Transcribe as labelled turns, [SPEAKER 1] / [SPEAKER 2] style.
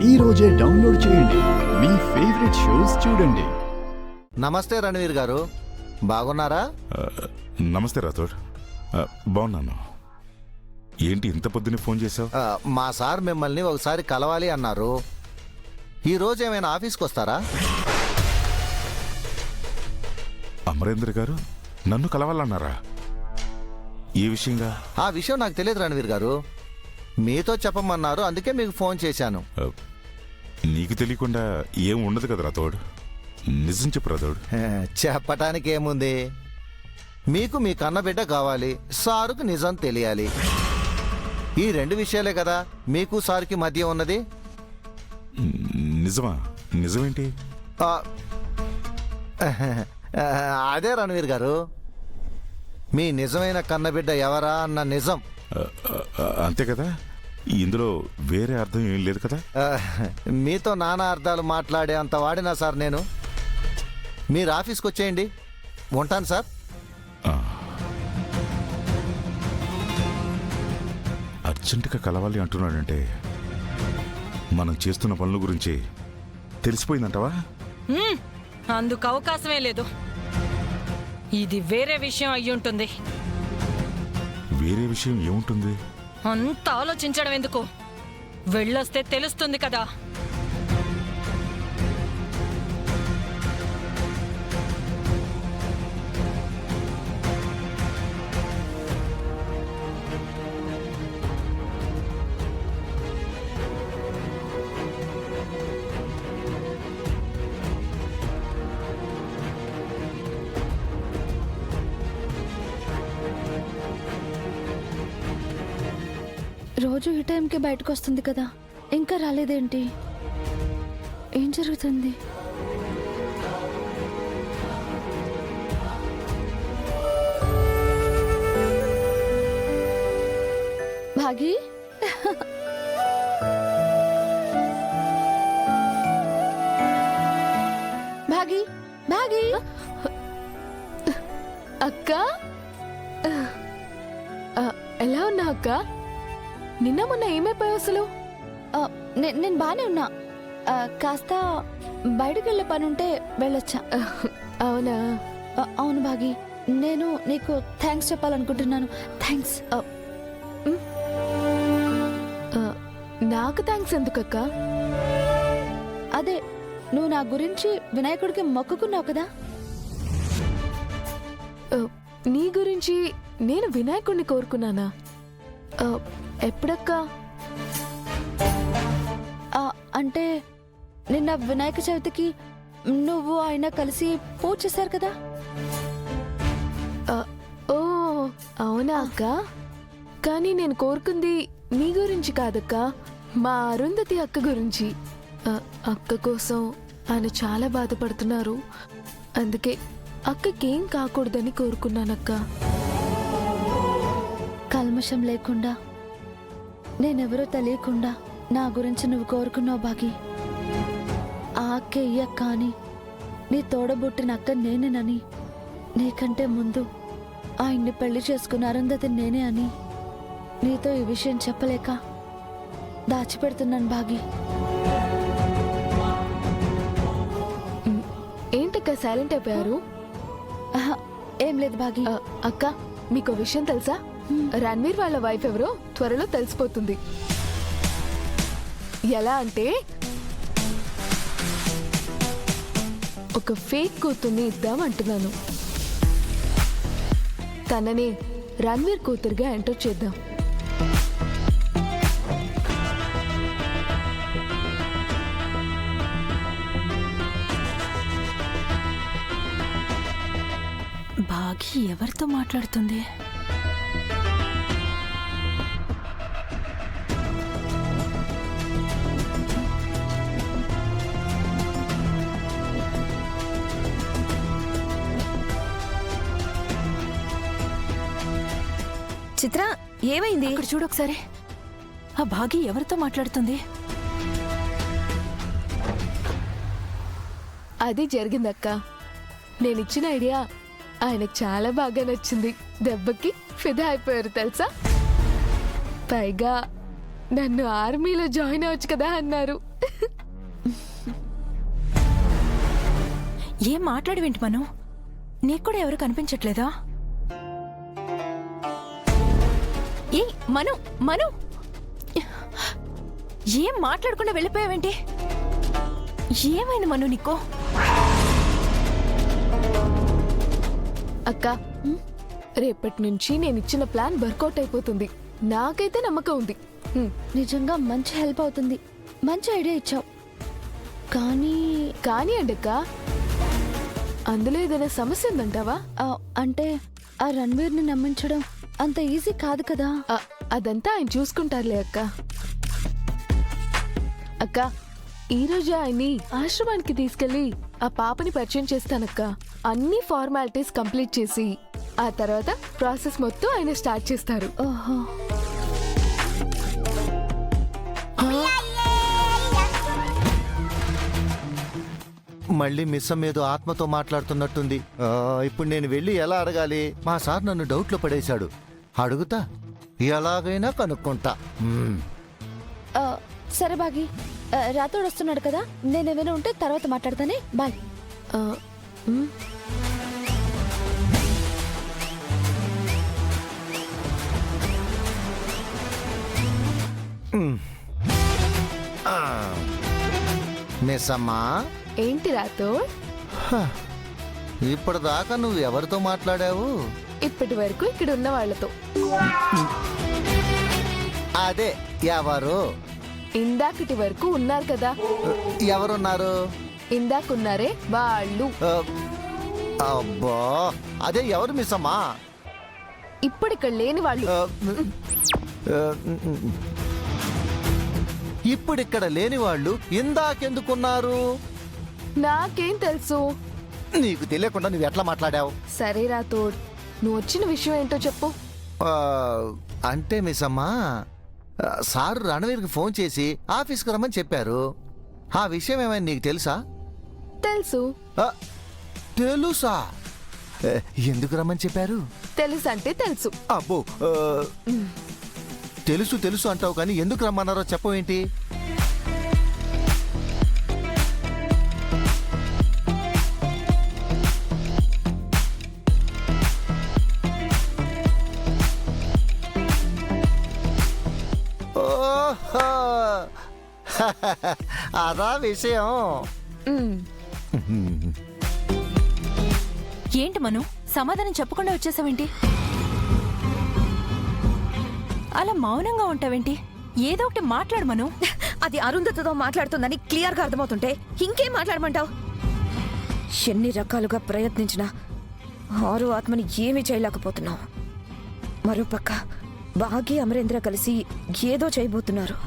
[SPEAKER 1] ఈ రోజే డౌన్లోడ్ చేయండి. మీ ఫేవరెట్ షోస్ చూడండి.
[SPEAKER 2] నమస్తే రణవీర్ గారు, బాగున్నారా?
[SPEAKER 3] నమస్తే రాథోడ్, బాగున్నాను. ఏంటి ఇంత పొద్దున్నే ఫోన్ చేసావు?
[SPEAKER 2] మా సార్ మిమ్మల్ని ఒకసారి కలవాలి అన్నారు. ఈ రోజు ఏమైనా ఆఫీస్కి వస్తారా?
[SPEAKER 3] అమరేంద్ర గారు నన్ను కలవాలన్నారా? ఏ విషయంగా?
[SPEAKER 2] ఆ విషయం నాకు తెలియదు రణవీర్ గారు, మీతో చెప్పమన్నారు, అందుకే మీకు ఫోన్ చేశాను.
[SPEAKER 3] నీకు తెలియకుండా ఏం ఉండదు కదా రాథోడ్, నిజం చెప్పు రాథోడ్.
[SPEAKER 2] చెప్పటానికి ఏముంది, మీకు మీ కన్నబిడ్డ కావాలి, సారుకు నిజం తెలియాలి. ఈ రెండు విషయాలే కదా మీకు సార్కి మధ్య ఉన్నది.
[SPEAKER 3] నిజమా? నిజమేంటి?
[SPEAKER 2] అదే రణవీర్ గారు, మీ నిజమైన కన్నబిడ్డ ఎవరా అన్న నిజం.
[SPEAKER 3] అంతే కదా, ఇందులో వేరే అర్థం ఏం లేదు కదా?
[SPEAKER 2] మీతో నానా అర్థాలు మాట్లాడే అంత వాడినా సార్ నేను. మీరు ఆఫీస్కి వచ్చేయండి, ఉంటాను సార్.
[SPEAKER 3] అర్జెంటుగా కలవాలి అంటున్నాడంటే మనం చేస్తున్న పనుల గురించి తెలిసిపోయిందంటవా?
[SPEAKER 4] అందుకు అవకాశమే లేదు. ఇది వేరే విషయం అయ్యుంటుంది.
[SPEAKER 3] వేరే విషయం ఏముంటుంది?
[SPEAKER 4] అంత ఆలోచించడం ఎందుకు, వెళ్ళొస్తే తెలుస్తుంది కదా.
[SPEAKER 5] రోజు ఈ టైంకి బయటకు వస్తుంది కదా, ఇంకా రాలేదేంటి? ఏం జరుగుతుంది? భాగి, భాగి, భాగి.
[SPEAKER 6] అక్క, ఎలా ఉన్నా అక్క? నిన్న మొన్న ఏమైపోయావు అసలు?
[SPEAKER 5] నేను బానే ఉన్నా. కాస్త బయటకు వెళ్ళే పని ఉంటే వెళ్ళొచ్చా.
[SPEAKER 6] అవునా?
[SPEAKER 5] అవును భాగి, నేను నీకు థ్యాంక్స్ చెప్పాలనుకుంటున్నాను. థ్యాంక్స్.
[SPEAKER 6] నాకు థ్యాంక్స్ ఎందుకక్క?
[SPEAKER 5] అదే, నువ్వు నా గురించి వినాయకుడికి మొక్కుకున్నావు కదా.
[SPEAKER 6] నీ గురించి నేను వినాయకుడిని కోరుకున్నానా? ఎప్పుడక్క?
[SPEAKER 5] అంటే నిన్న వినాయక చవితికి నువ్వు ఆయన కలిసి పూజ చేశారు కదా.
[SPEAKER 6] ఓ అవునా అక్క? కానీ నేను కోరుకుంది నీ గురించి కాదక్క, మా అరుంధతి అక్క గురించి. అక్క కోసం ఆయన చాలా బాధపడుతున్నారు, అందుకే అక్కకేం కాకూడదని కోరుకున్నానక్క.
[SPEAKER 5] కల్మషం లేకుండా, నేనెవరో తెలియకుండా నా గురించి నువ్వు కోరుకున్నావు భాగి. ఆ అక్క ఈ అక్క అని, నీ తోడబుట్టిన అక్క నేనేనని, నీకంటే ముందు ఆయన్ని పెళ్లి చేసుకున్న అరుంధతి నేనే అని నీతో ఈ విషయం చెప్పలేక దాచిపెడుతున్నాను భాగి.
[SPEAKER 6] ఏంటక్క సైలెంట్ అయిపోయారు?
[SPEAKER 5] ఏం లేదు భాగి.
[SPEAKER 6] అక్క, మీకు విషయం తెలుసా? రణ్వీర్ వాళ్ళ వైఫ్ ఎవరో త్వరలో తెలిసిపోతుంది. ఎలా అంటే, ఒక ఫేక్ కూతుర్ని ఇద్దాం అంటున్నాను. తనని రణ్వీర్ కూతురుగా ఎంటర్ చేద్దాం.
[SPEAKER 4] భాగి ఎవరితో మాట్లాడుతుంది?
[SPEAKER 5] చిత్ర, ఏమైంది?
[SPEAKER 4] ఇక్కడ చూడు ఒకసారి. ఆ భాగి ఎవరితో మాట్లాడుతుంది?
[SPEAKER 6] అది జరిగిందక్క. నేనిచ్చిన ఐడియా ఆయనకు చాలా బాగా నచ్చింది. దెబ్బకి ఫిదా అయిపోయారు తెలుసా. పైగా నన్ను ఆర్మీలో జాయిన్ అవ్వచ్చు కదా అన్నారు.
[SPEAKER 4] ఏం మాట్లాడవేంటి మను? నీకు కూడా ఎవరు కనిపించట్లేదా? ఏ మను మను, ఏం మాట్లాడకుండా వెళ్ళిపోయావేంటి? ఏమైంది మను నీకో?
[SPEAKER 6] అక్క రేపటి నుంచి నేను ఇచ్చిన ప్లాన్ వర్కౌట్ అయిపోతుంది. నాకైతే నమ్మకం ఉంది.
[SPEAKER 5] నిజంగా మంచి హెల్ప్ అవుతుంది. మంచి ఐడియా ఇచ్చావు.
[SPEAKER 6] కానీ అండక్క, అందులో ఏదైనా సమస్య ఉందంటావా?
[SPEAKER 5] అంటే ఆ రణ్వీర్ని నమ్మించడం అంత ఈజీ కాదు కదా.
[SPEAKER 6] అదంతా ఆయన చూసుకుంటారులే అక్క. అక్క, ఈరోజు ఆయన్ని ఆశ్రమానికి తీసుకెళ్లి ఆ పాపని పరిచయం చేస్తానక్క. అన్ని ఫార్మాలిటీస్ కంప్లీట్ చేసి ఆ తర్వాత ప్రాసెస్ మొత్తం ఆయన స్టార్ట్ చేస్తారు.
[SPEAKER 5] ఓహో,
[SPEAKER 2] మళ్ళీ మిస్సం ఏదో ఆత్మతో మాట్లాడుతున్నట్టుంది. ఇప్పుడు నేను వెళ్ళి ఎలా అడగాలి? మా సార్ నన్ను డౌట్లో పడేశాడు. అడుగుతా, ఎలాగైనా కనుక్కుంటా.
[SPEAKER 5] సరే బాగి, రాతోడు వస్తున్నాడు కదా, నేనేమైనా ఉంటే తర్వాత మాట్లాడతానే. బాయ్.
[SPEAKER 2] మిస్ అమ్మా,
[SPEAKER 6] ఏంటి రాథోడ్?
[SPEAKER 2] ఇప్పటిదాకా నువ్వు ఎవరితో మాట్లాడావు?
[SPEAKER 6] ఇప్పటి వరకు ఇక్కడ ఉన్న వాళ్ళతో.
[SPEAKER 2] అదే, ఎవరు?
[SPEAKER 6] ఇందాకటి వరకు ఉన్నారు కదా.
[SPEAKER 2] ఎవరున్నారు?
[SPEAKER 6] ఇందాకున్నారే వాళ్ళు.
[SPEAKER 2] అబ్బా, అదే ఎవరు మిస్ అమ్మా?
[SPEAKER 6] ఇప్పుడు ఇక్కడ లేని వాళ్ళు.
[SPEAKER 2] ఇప్పుడు ఇక్కడ లేని వాళ్ళు ఇందాకెందుకున్నారు?
[SPEAKER 6] నాకేం తెలుసు?
[SPEAKER 2] నీకు తెలియకుండా నువ్వు ఎట్లా మాట్లాడావు?
[SPEAKER 6] సరే రాథోడ్, నువ్వు వచ్చిన విషయం ఏంటో చెప్పు.
[SPEAKER 2] అంటే మిస్ అమ్మా, సారు రణవీర్కి ఫోన్ చేసి ఆఫీస్కి రమ్మని చెప్పారు. ఆ విషయం ఏమైనా నీకు తెలుసా?
[SPEAKER 6] తెలుసు.
[SPEAKER 2] తెలుసా? ఎందుకు రమ్మని చెప్పారు?
[SPEAKER 6] తెలుసు అంటే తెలుసు.
[SPEAKER 2] అబ్బో, తెలుసు తెలుసు అంటావు కానీ ఎందుకు రమ్మన్నారో చెప్పవేంటి? ఓహో, అదా విషయం.
[SPEAKER 4] ఏంటి మను, సమాధానం చెప్పకుండా వచ్చేసావేంటి? అలా మౌనంగా ఉంటావేంటి? ఏదో ఒకటి మాట్లాడు మను.
[SPEAKER 7] అది అరుంధతితో మాట్లాడుతుందని క్లియర్ గా అర్థమవుతుంటే ఇంకేం మాట్లాడమంటావు? ఎన్ని రకాలుగా ప్రయత్నించినా ఆరు ఆత్మని ఏమీ చేయలేకపోతున్నావు. మరోపక్క బాగి అమరేంద్ర కలిసి ఏదో చేయబోతున్నారు.